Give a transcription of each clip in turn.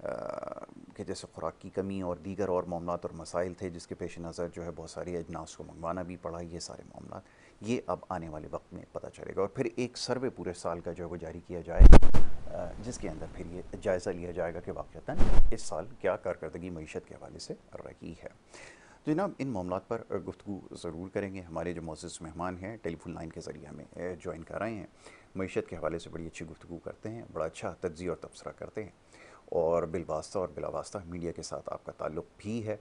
کہ جیسے خوراک کی کمی اور دیگر اور معاملات اور مسائل تھے جس کے پیش نظر جو ہے بہت ساری اجناس کو منگوانا بھی پڑا. یہ سارے معاملات یہ اب آنے والے وقت میں پتہ چلے گا, اور پھر ایک سروے پورے سال کا جو ہے وہ جاری کیا جائے گا جس کے اندر پھر یہ جائزہ لیا جائے گا کہ واقعتاً اس سال کیا کارکردگی معیشت کے حوالے سے رہی ہے. تو جناب ان معاملات پر گفتگو ضرور کریں گے. ہمارے جو معزز مہمان ہیں ٹیلی فون لائن کے ذریعے ہمیں جوائن کر رہے ہیں, معیشت کے حوالے سے بڑی اچھی گفتگو کرتے ہیں, بڑا اچھا تجزیہ اور تبصرہ کرتے ہیں, اور بالواسطہ اور بلا واسطہ میڈیا کے ساتھ آپ کا تعلق بھی ہے.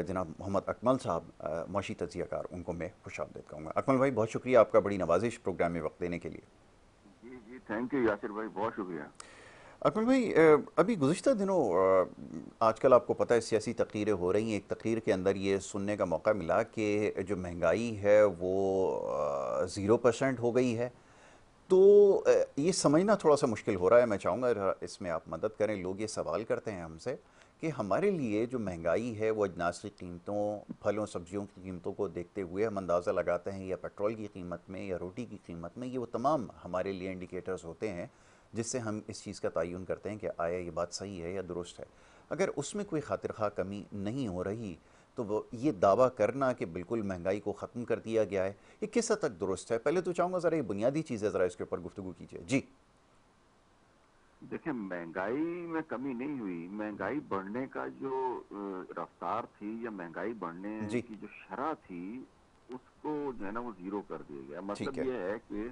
جناب محمد اکمل صاحب معاشی تجزیہ کار, ان کو میں خوش آمدید کہوں گا. اکمل بھائی بہت شکریہ آپ کا, بڑی نوازش پروگرام میں وقت دینے کے لیے. جی جی تھینک یو یاسر بھائی, بہت شکریہ. اکمل بھائی ابھی گزشتہ دنوں آج کل آپ کو پتہ ہے سیاسی تقریریں ہو رہی ہیں. ایک تقریر کے اندر یہ سننے کا موقع ملا کہ جو مہنگائی ہے وہ 0% ہو گئی ہے. تو یہ سمجھنا تھوڑا سا مشکل ہو رہا ہے. میں چاہوں گا اس میں آپ مدد کریں. لوگ یہ سوال کرتے ہیں ہم سے کہ ہمارے لیے جو مہنگائی ہے وہ اجناس کی قیمتوں, پھلوں سبزیوں کی قیمتوں کو دیکھتے ہوئے ہم اندازہ لگاتے ہیں, یا پیٹرول کی قیمت میں یا روٹی کی قیمت میں, یہ وہ تمام ہمارے لیے انڈیکیٹرز ہوتے ہیں جس سے ہم اس چیز کا تعین کرتے ہیں کہ آیا یہ بات صحیح ہے یا درست ہے. اگر اس میں کوئی خاطر خواہ کمی نہیں ہو رہی تو وہ یہ دعویٰ کرنا کہ بالکل مہنگائی کو ختم کر دیا گیا ہے, یہ کس حد تک درست ہے؟ پہلے تو چاہوں گا ذرا یہ بنیادی چیز ہے, ذرا اس کے اوپر گفتگو کیجیے. جی دیکھیں, مہنگائی میں کمی نہیں ہوئی. مہنگائی بڑھنے کا جو رفتار تھی یا مہنگائی بڑھنے جی کی جو شرح تھی اس کو جو ہے نا وہ 0 کر دیا گیا. ٹھیک مطلب ہے. یہ ہے کہ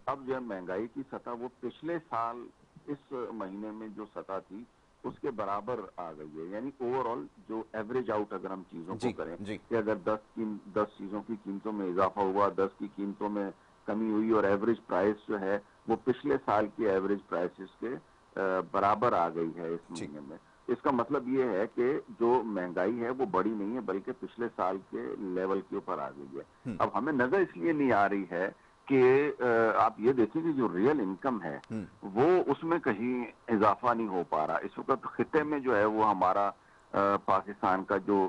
اب جو ہے مہنگائی کی سطح وہ پچھلے سال اس مہینے میں جو سطح تھی اس کے برابر آ گئی ہے. یعنی اوور آل جو ایوریج آؤٹ اگر ہم چیزوں کو جی کریں جی کہ اگر 10 چیزوں کی قیمتوں میں اضافہ ہوا, 10 کی قیمتوں میں کمی ہوئی, اور ایوریج پرائس جو ہے وہ پچھلے سال کی ایوریج پرائسز کے برابر آ گئی ہے اس ٹھیک. مہینے میں. اس کا مطلب یہ ہے کہ جو مہنگائی ہے وہ بڑی نہیں ہے بلکہ پچھلے سال کے لیول کے اوپر آ گئی ہے. اب ہمیں نظر اس لیے نہیں آ رہی ہے کہ آپ یہ دیکھیں کہ جو ریئل انکم ہے وہ اس میں کہیں اضافہ نہیں ہو پا رہا. اس وقت خطے میں جو ہے وہ ہمارا پاکستان کا جو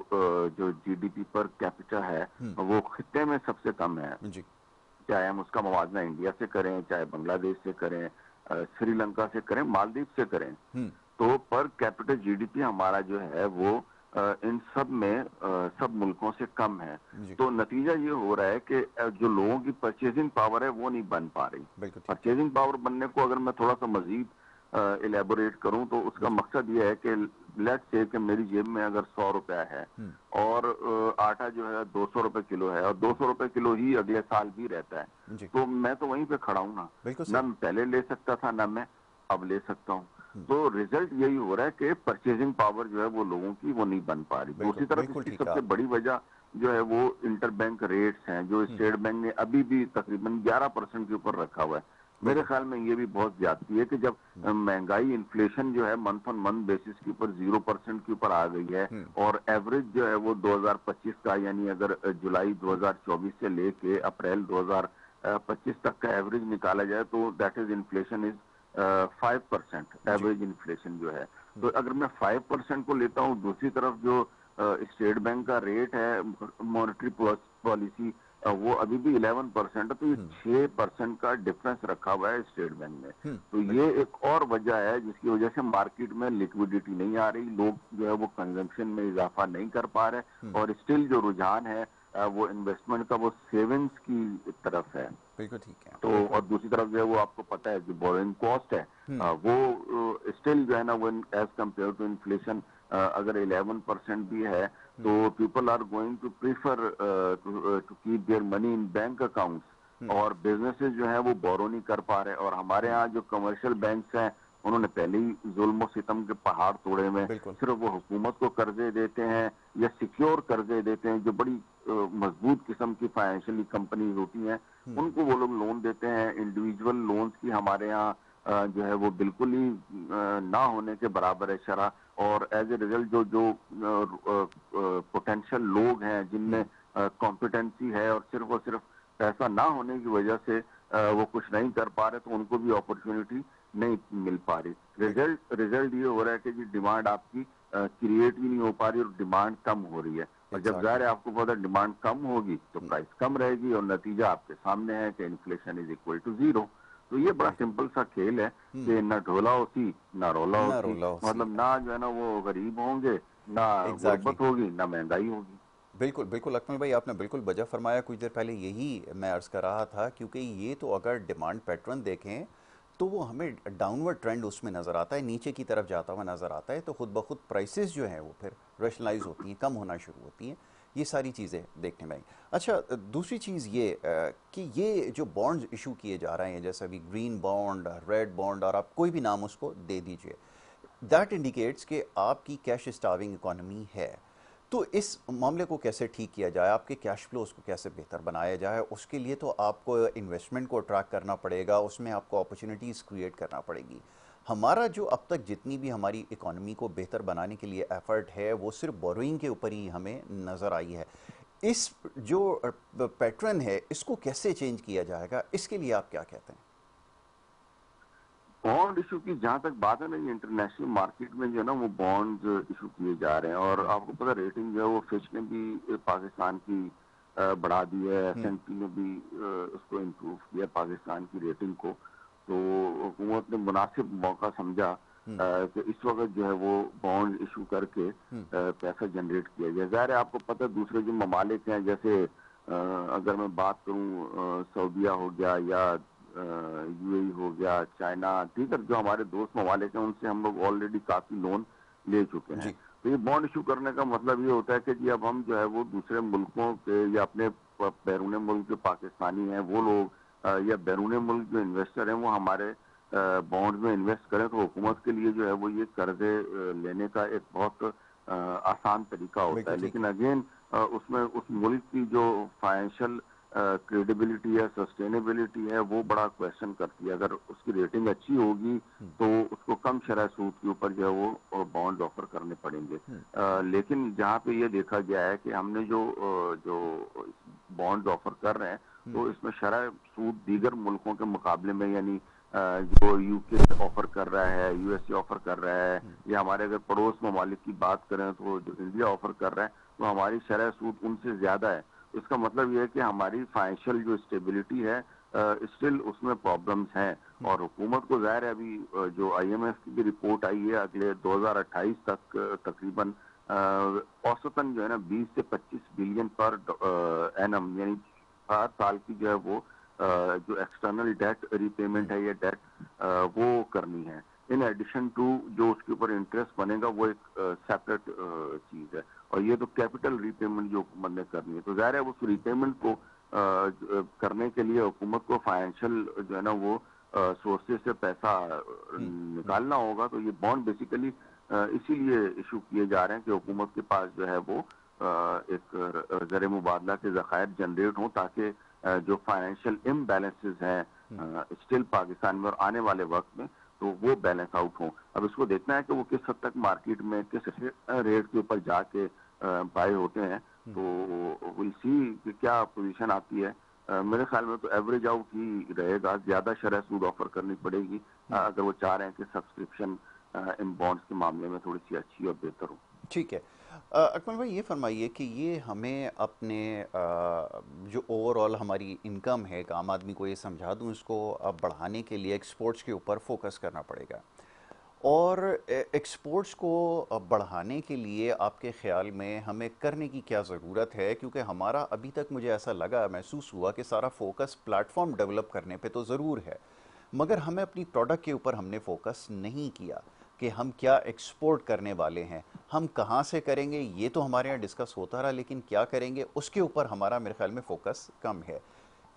جی ڈی پی پر کیپیٹل ہے وہ خطے میں سب سے کم ہے. جی چاہے ہم اس کا موازنہ انڈیا سے کریں, چاہے بنگلہ دیش سے کریں, سری لنکا سے کریں, مالدیپ سے کریں, تو پر کیپٹل جی ڈی پی ہمارا جو ہے وہ ان سب میں سب ملکوں سے کم ہے. جی تو نتیجہ یہ ہو رہا ہے کہ جو لوگوں کی پرچیزنگ پاور ہے وہ نہیں بن پا رہی. بالکل ٹھیک ہے. پرچیزنگ پاور بننے کو اگر میں تھوڑا سا مزید الیبوریٹ کروں تو اس کا مقصد یہ ہے کہ لیٹ سے کہ میری جیب میں اگر 100 روپیہ ہے اور آٹا جو ہے 200 روپے کلو ہے, اور 200 روپے کلو ہی اگلے سال بھی رہتا ہے, جی تو میں تو وہیں پہ کھڑا ہوں نا. بالکل نہ صحیح. میں پہلے لے سکتا تھا نہ میں اب لے سکتا ہوں. تو ریزلٹ یہی ہو رہا ہے کہ پرچیزنگ پاور جو ہے وہ لوگوں کی وہ نہیں بن پا رہی. بالکل دوسری طرف اس بالکل کی ٹھیک سب ہے. سے بڑی وجہ جو ہے وہ انٹر بینک ریٹس ہیں جو اسٹیٹ بینک نے ابھی بھی تقریباً 11% کے اوپر رکھا ہوا ہے. میرے خیال میں یہ بھی بہت زیادتی ہے کہ جب مہنگائی انفلیشن جو ہے منتھ آن منتھ بیسس کے اوپر 0% کے اوپر آ گئی ہے, اور ایوریج جو ہے وہ 2025 کا, یعنی اگر جولائی 2024 سے لے کے اپریل 2025 تک کا ایوریج نکالا جائے تو دیٹ از انفلیشن از 5% جی ایوریج انفلیشن جو ہے. تو اگر میں 5% کو لیتا ہوں, دوسری طرف جو اسٹیٹ بینک کا ریٹ ہے مانیٹری پالیسی وہ ابھی بھی 11% ہے, تو یہ 6% کا ڈفرنس رکھا ہوا ہے اسٹیٹ بینک نے. تو بالکل. یہ ایک اور وجہ ہے جس کی وجہ سے مارکیٹ میں لیکوڈیٹی نہیں آ رہی, لوگ جو ہے وہ کنزمپشن میں اضافہ نہیں کر پا رہے, اور اسٹل جو رجحان ہے وہ انویسٹمنٹ کا وہ سیونگز کی طرف ہے. بالکل ٹھیک ہے. تو اور دوسری طرف جو ہے وہ آپ کو پتہ ہے جو بورنگ کاسٹ ہے وہ اسٹل جو ہے نا وہ ایز کمپیئر ٹو انفلیشن اگر 11% بھی ہے تو people are going to prefer to keep their money in bank accounts, اور بزنسز جو ہیں وہ بورو نہیں کر پا رہے. اور ہمارے ہاں جو کمرشل بینکس ہیں انہوں نے پہلے ہی ظلم و ستم کے پہاڑ توڑے ہوئے, بالکل. صرف وہ حکومت کو قرضے دیتے ہیں یا سیکیور قرضے دیتے ہیں. جو بڑی مضبوط قسم کی فائنینشلی کمپنیز ہوتی ہیں ان کو وہ لوگ لون دیتے ہیں. انڈیویجول لونز کی ہمارے ہاں جو ہے وہ بالکل ہی نہ ہونے کے برابر ہے شرح, اور ایز اے ریزلٹ جو پوٹینشیل لوگ ہیں جن میں کمپیٹنسی ہے اور صرف پیسہ نہ ہونے کی وجہ سے وہ کچھ نہیں کر پا رہے, تو ان کو بھی اپرچونٹی نہیں مل پا رہی. ریزلٹ یہ ہو رہا ہے کہ جی ڈیمانڈ آپ کی کریٹ بھی نہیں ہو پا رہی اور ڈیمانڈ کم ہو رہی ہے. اور جب ظاہر ہے آپ کو پتہ ہے ڈیمانڈ کم ہوگی تو پرائس کم رہے گی, اور نتیجہ آپ کے سامنے ہے کہ انفلیشن از اکول ٹو 0. تو یہ بڑا سمپل سا کھیل ہے کہ نہ ڈھولا ہوتی نہ رولا نہ ہوتی، رولا ہو سی مطلب نہ جو ہے نا وہ غریب ہوں گے، نہ ایگزیکٹلی. غربت ہوگی، نہ مہنگائی ہوگی۔ بالکل بالکل اکمل بھائی، آپ نے بالکل بجا فرمایا. کچھ دیر پہلے یہی میں عرض کر رہا تھا، کیونکہ یہ تو اگر ڈیمانڈ پیٹرن دیکھیں تو وہ ہمیں ڈاؤن ورڈ ٹرینڈ اس میں نظر آتا ہے، نیچے کی طرف جاتا ہوا نظر آتا ہے. تو خود بخود پرائسز جو ہیں وہ پھر ریشنلائز ہوتی ہیں، کم ہونا شروع ہوتی ہیں. یہ ساری چیزیں دیکھنے میں آئی. اچھا، دوسری چیز یہ کہ یہ جو بانڈز ایشو کیے جا رہے ہیں، جیسا ابھی گرین بانڈ، ریڈ بانڈ، اور آپ کوئی بھی نام اس کو دے دیجئے، دیٹ انڈیکیٹس کہ آپ کی کیش اسٹارونگ اکانومی ہے. تو اس معاملے کو کیسے ٹھیک کیا جائے؟ آپ کے کیش فلوز کو کیسے بہتر بنایا جائے؟ اس کے لیے تو آپ کو انویسٹمنٹ کو اٹریکٹ کرنا پڑے گا، اس میں آپ کو اپرچونیٹیز کریٹ کرنا پڑے گی. ہمارا جو اب تک جتنی بھی ہماری اکانومی کو بہتر بنانے کے لیے ایفرٹ ہے، وہ صرف بوروئنگ کے اوپر ہی ہمیں نظر آئی ہے. اس جو پیٹرن ہے، اس کو کیسے چینج کیا جائے گا؟ اس کے لیے آپ کیا کہتے ہیں؟ بانڈ ایشو کی جہاں تک بات ہے نا، یہ انٹرنیشنل مارکیٹ میں جو ہے نا وہ بانڈ ایشو کیے جا رہے ہیں، اور آپ کو پتہ ریٹنگ جو ہے وہ فچ نے بھی پاکستان کی بڑھا دی ہے، ایس این پی نے بھی اس کو امپروو کیا پاکستان کی ریٹنگ کو. تو حکومت نے مناسب موقع سمجھا کہ اس وقت جو ہے وہ بانڈ ایشو کر کے پیسہ جنریٹ کیا جائے. ظاہر ہے آپ کو پتہ دوسرے جو ممالک ہیں، جیسے اگر میں بات کروں سعودیہ ہو گیا یا یو اے ای ہو گیا، چائنا، دیگر جو ہمارے دوست ممالک ہیں، ان سے ہم لوگ آلریڈی کافی لون لے چکے ہیں. جی. تو یہ بانڈ ایشو کرنے کا مطلب یہ ہوتا ہے کہ جی اب ہم جو ہے وہ دوسرے ملکوں کے یا اپنے بیرون ملک جو پاکستانی ہیں وہ لوگ یا بیرون ملک جو انویسٹر ہیں وہ ہمارے بانڈ میں انویسٹ کریں، تو حکومت کے لیے جو ہے وہ یہ قرضے لینے کا ایک بہت آسان طریقہ ہوتا بالکل ہے. ٹھیک لیکن ہے. اگین اس میں اس ملک کی جو فائنینشیل کریڈیبلٹی ہے، سسٹینیبلٹی ہے، وہ بڑا کویشچن کرتی ہے. اگر اس کی ریٹنگ اچھی ہوگی تو اس کو کم شرح سود کے اوپر جو ہے وہ بانڈ آفر کرنے پڑیں گے. لیکن جہاں پہ یہ دیکھا گیا ہے کہ ہم نے جو بانڈ آفر کر رہے ہیں تو اس میں شرح سود دیگر ملکوں کے مقابلے میں، یعنی جو یو کے آفر کر رہا ہے، یو ایس اے آفر کر رہا ہے، یا ہمارے اگر پڑوس ممالک کی بات کریں تو جو انڈیا آفر کر رہا ہے، تو ہماری شرح سود ان سے زیادہ ہے. اس کا مطلب یہ ہے کہ ہماری فائنینشیل جو اسٹیبلٹی ہے اسٹل اس میں پرابلمز ہیں. اور حکومت کو ظاہر ہے ابھی جو آئی ایم ایف کی بھی رپورٹ آئی ہے، اگلے 2028 تک تقریباً اوسطاً جو ہے نا 20 سے 25 بلین پر اینم، یعنی ہر سال کی جو ہے وہ جو ایکسٹرنل ڈیٹ ری پیمنٹ ہے یا ڈیٹ وہ کرنی ہے. ان ایڈیشن ٹو جو اس کے اوپر انٹرسٹ بنے گا وہ ایک سیپریٹ چیز ہے. اور یہ تو کیپٹل ری پیمنٹ جو حکومت نے کرنی ہے، تو ظاہر ہے اس ری پیمنٹ کو کرنے کے لیے حکومت کو فائنینشیل جو ہے نا وہ سورسز سے پیسہ نکالنا ہوگا. تو یہ بانڈ بیسیکلی اسی لیے ایشو کیے جا رہے ہیں کہ حکومت کے پاس جو ہے وہ ایک زر مبادلہ کے ذخائر جنریٹ ہوں، تاکہ جو فائنینشیل امبیلنسز ہیں اسٹل پاکستان میں اور آنے والے وقت میں تو وہ بیلنس آؤٹ ہوں. اب اس کو دیکھنا ہے کہ وہ کس حد تک مارکیٹ میں کس ریٹ کے اوپر جا کے بائی ہوتے ہیں. تو ول سی کہ کیا پوزیشن آتی ہے. میرے خیال میں تو ایوریج آؤٹ ہی رہے گا، زیادہ شرح سود آفر کرنی پڑے گی اگر وہ چاہ رہے ہیں کہ سبسکرپشن ان بانڈز کے معاملے میں تھوڑی سی اچھی اور بہتر ہو. ٹھیک ہے. اکمل بھائی یہ فرمائیے کہ یہ ہمیں اپنے جو اوور آل ہماری انکم ہے، ایک عام آدمی کو یہ سمجھا دوں، اس کو اب بڑھانے کے لیے ایکسپورٹس کے اوپر فوکس کرنا پڑے گا. اور ایکسپورٹس کو بڑھانے کے لیے آپ کے خیال میں ہمیں کرنے کی کیا ضرورت ہے؟ کیونکہ ہمارا ابھی تک مجھے ایسا لگا، محسوس ہوا کہ سارا فوکس پلیٹ فارم ڈیولپ کرنے پہ تو ضرور ہے، مگر ہمیں اپنی پروڈکٹ کے اوپر ہم نے فوکس نہیں کیا کہ ہم کیا ایکسپورٹ کرنے والے ہیں، ہم کہاں سے کریں گے. یہ تو ہمارے یہاں ڈسکس ہوتا رہا، لیکن کیا کریں گے اس کے اوپر ہمارا میرے خیال میں فوکس کم ہے.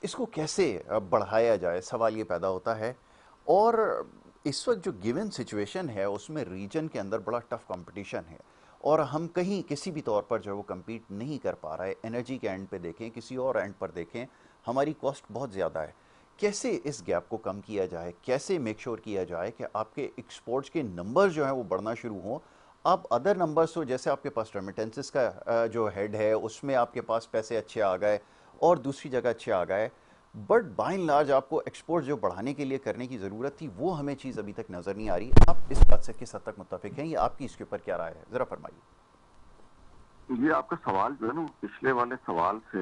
اس کو کیسے بڑھایا جائے، سوال یہ پیدا ہوتا ہے. اور اس وقت جو گیون سچویشن ہے اس میں ریجن کے اندر بڑا ٹف کمپٹیشن ہے، اور ہم کہیں کسی بھی طور پر جو ہے وہ کمپیٹ نہیں کر پا رہا ہے. انرجی کے اینڈ پہ دیکھیں، کسی اور اینڈ پر دیکھیں، ہماری کاسٹ بہت زیادہ ہے. کیسے اس گیپ کو کم کیا جائے؟ کیسے میک شور کیا جائے کہ آپ کے ایکسپورٹس کے نمبر جو ہیں وہ بڑھنا شروع ہوں؟ آپ ادر نمبرز ہو، جیسے آپ کے پاس ریمیٹنسز کا جو ہیڈ ہے اس میں آپ کے پاس پیسے اچھے آ گئے اور دوسری جگہ اچھے آ گئے، بٹ بائی اینڈ لارج آپ کو ایکسپورٹ جو بڑھانے کے لیے کرنے کی ضرورت تھی وہ ہمیں چیز ابھی تک نظر نہیں آ رہی. آپ اس بات سے کس حد تک متفق ہیں، یا آپ کی اس کے اوپر کیا رائے ہے؟ ذرا فرمائیے. یہ آپ کا سوال جو ہے نا پچھلے والے سوال سے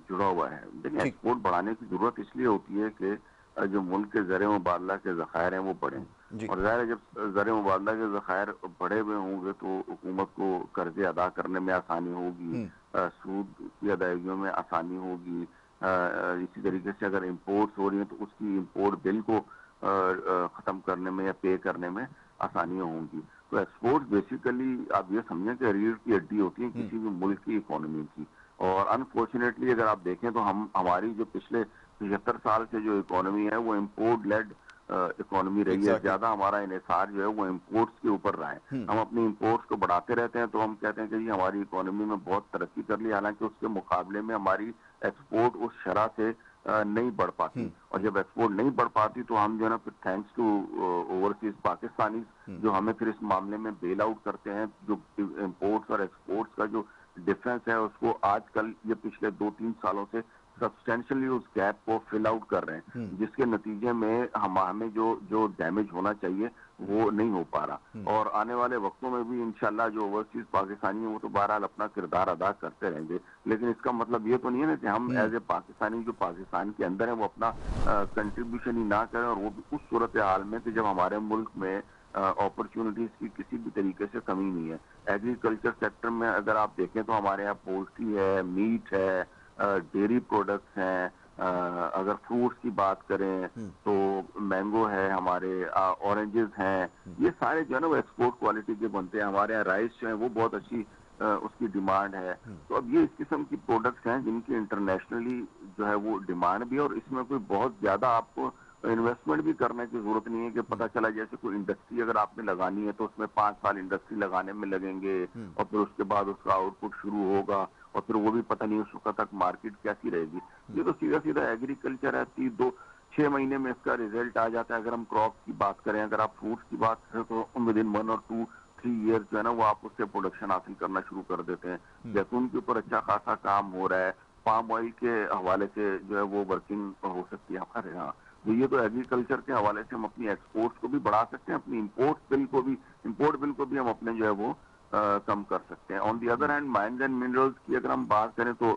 جڑا ہوا ہے. دیکھیں ٹھیک. ایکسپورٹ بڑھانے کی ضرورت اس لیے ہوتی ہے کہ جو ملک کے زر مبادلہ کے ذخائر ہیں وہ بڑھیں. جی اور ظاہر ہے جب زر مبادلہ کے ذخائر بڑھے ہوئے ہوں گے تو حکومت کو قرضے ادا کرنے میں آسانی ہوگی, سود کی ادائیگیوں میں آسانی ہوگی. اسی طریقے سے اگر امپورٹس ہو رہی ہیں تو اس کی امپورٹ بل کو ختم کرنے میں یا پے کرنے میں آسانیاں ہوں گی. تو ایکسپورٹ بیسیکلی آپ یہ سمجھیں کہ ریڑھ کی ہڈی ہوتی ہے کسی بھی ملک کی اکانومی کی. اور انفارچونیٹلی اگر آپ دیکھیں تو ہماری جو پچھلے 75 سال سے جو اکانومی ہے وہ امپورٹ لیڈ اکانومی رہی ہے. ایگزیکٹلی. زیادہ ہمارا انحصار جو ہے وہ امپورٹس کے اوپر رہا ہے. ہم اپنی امپورٹس کو بڑھاتے رہتے ہیں تو ہم کہتے ہیں کہ جی ہماری اکانومی میں بہت ترقی کر لی, حالانکہ اس کے مقابلے میں ہماری ایکسپورٹ اس شرح سے نہیں بڑھ پاتی. اور جب ایکسپورٹ نہیں بڑھ پاتی تو ہم جو ہے نا پھر تھینکس ٹو اوورسیز پاکستانی جو ہمیں پھر اس معاملے میں بیل آؤٹ کرتے ہیں. جو امپورٹس اور ایکسپورٹس کا جو ڈفرینس ہے اس کو آج کل یہ پچھلے 2-3 سالوں سے سبسٹینشلی اس گیپ کو فل آؤٹ کر رہے ہیں, جس کے نتیجے میں ہمیں جو ڈیمیج ہونا چاہیے وہ نہیں ہو پا رہا. اور آنے والے وقتوں میں بھی انشاءاللہ جو اوورسیز پاکستانی ہیں وہ تو بہرحال اپنا کردار ادا کرتے رہیں گے, لیکن اس کا مطلب یہ تو نہیں ہے نا کہ ہم ایز اے پاکستانی جو پاکستان کے اندر ہیں وہ اپنا کنٹریبیوشن ہی نہ کریں, اور وہ بھی اس صورتحال میں کہ جب ہمارے ملک میں اپرچونٹیز کی کسی بھی طریقے سے کمی نہیں ہے. ایگریکلچر سیکٹر میں اگر آپ دیکھیں تو ہمارے یہاں پولٹری ہے, میٹ ہے, ڈیری پروڈکٹس ہیں, اگر فروٹس کی بات کریں تو مینگو ہے, ہمارے اورنجز ہیں, یہ سارے جو ہے نا وہ ایکسپورٹ کوالٹی کے بنتے ہیں. ہمارے یہاں رائس جو ہے وہ بہت اچھی اس کی ڈیمانڈ ہے. تو اب یہ اس قسم کی پروڈکٹس ہیں جن کی انٹرنیشنلی جو ہے وہ ڈیمانڈ بھی, اور اس میں کوئی بہت زیادہ آپ کو انویسٹمنٹ بھی کرنے کی ضرورت نہیں ہے کہ پتہ چلا جیسے کوئی انڈسٹری اگر آپ نے لگانی ہے تو اس میں 5 سال انڈسٹری لگانے میں لگیں گے, اور پھر اس کے بعد اس کا آؤٹ پٹ شروع ہوگا, اور پھر وہ بھی پتہ نہیں اس وقت تک مارکیٹ کیسی رہے گی. یہ تو سیدھا سیدھا ایگریکلچر ہے. 6 مہینے میں اس کا ریزلٹ آ جاتا ہے. اگر ہم کراپ کی بات کریں, اگر آپ فروٹس کی بات کریں تو ود ان 1 اور 2-3 ایئرس جو ہے نا وہ آپ اس سے پروڈکشن حاصل کرنا شروع کر دیتے ہیں. زیتون کے اوپر اچھا خاصا کام ہو رہا ہے, پام آئل کے حوالے سے جو ہے وہ ورکنگ ہو سکتی ہے ہمارے یہاں. تو یہ تو ایگریکلچر کے حوالے سے ہم اپنی ایکسپورٹس کو بھی بڑھا سکتے ہیں, اپنی امپورٹ بل کو بھی ہم اپنے جو ہے وہ کم کر سکتے ہیں. On the other hand mines and minerals کی اگر ہم بات کریں تو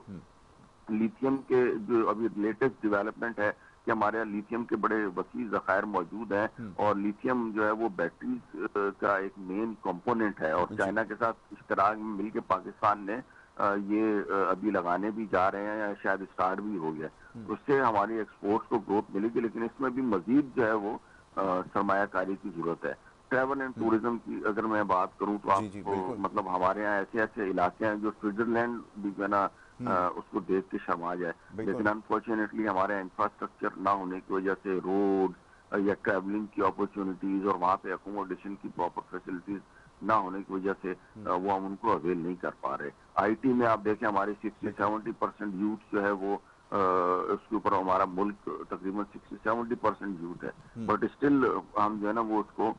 لیتھیم کے جو ابھی لیٹسٹ ڈیولپمنٹ ہے کہ ہمارے یہاں لیتھیم کے بڑے وسیع ذخائر موجود ہیں, اور لیتھیم جو ہے وہ بیٹریز کا ایک مین کمپوننٹ ہے, اور چائنا کے ساتھ اشتراک میں مل کے پاکستان نے یہ ابھی لگانے بھی جا رہے ہیں, یا شاید اسٹارٹ بھی ہو گیا. اس سے ہماری ایکسپورٹس کو گروتھ ملے گی, لیکن اس میں بھی مزید جو ہے وہ سرمایہ کاری کی ضرورت ہے. ٹریول اینڈ ٹورزم کی اگر میں بات کروں تو جی جی آپ کو بالکل مطلب ہمارے یہاں ایسے ایسے علاقے ہیں جو سوئٹزرلینڈ بھی جو ہے نا اس کو دیکھ کے شرما جائے, بالکل لیکن انفارچونیٹلی ہمارے انفراسٹرکچر نہ ہونے کی وجہ سے روڈ یا ٹریولنگ کی اپرچونیٹیز اور وہاں پہ اکوموڈیشن کی پراپر فیسلٹیز نہ ہونے کی وجہ سے وہ ہم ان کو اویل نہیں کر پا رہے. آئی ٹی میں آپ دیکھیں ہماری 60-70% یوتھ جو ہے وہ اس کے اوپر ہمارا ملک تقریباً 60-70% یوتھ ہے, بٹ اسٹل ہم جو ہے نا وہ اس کو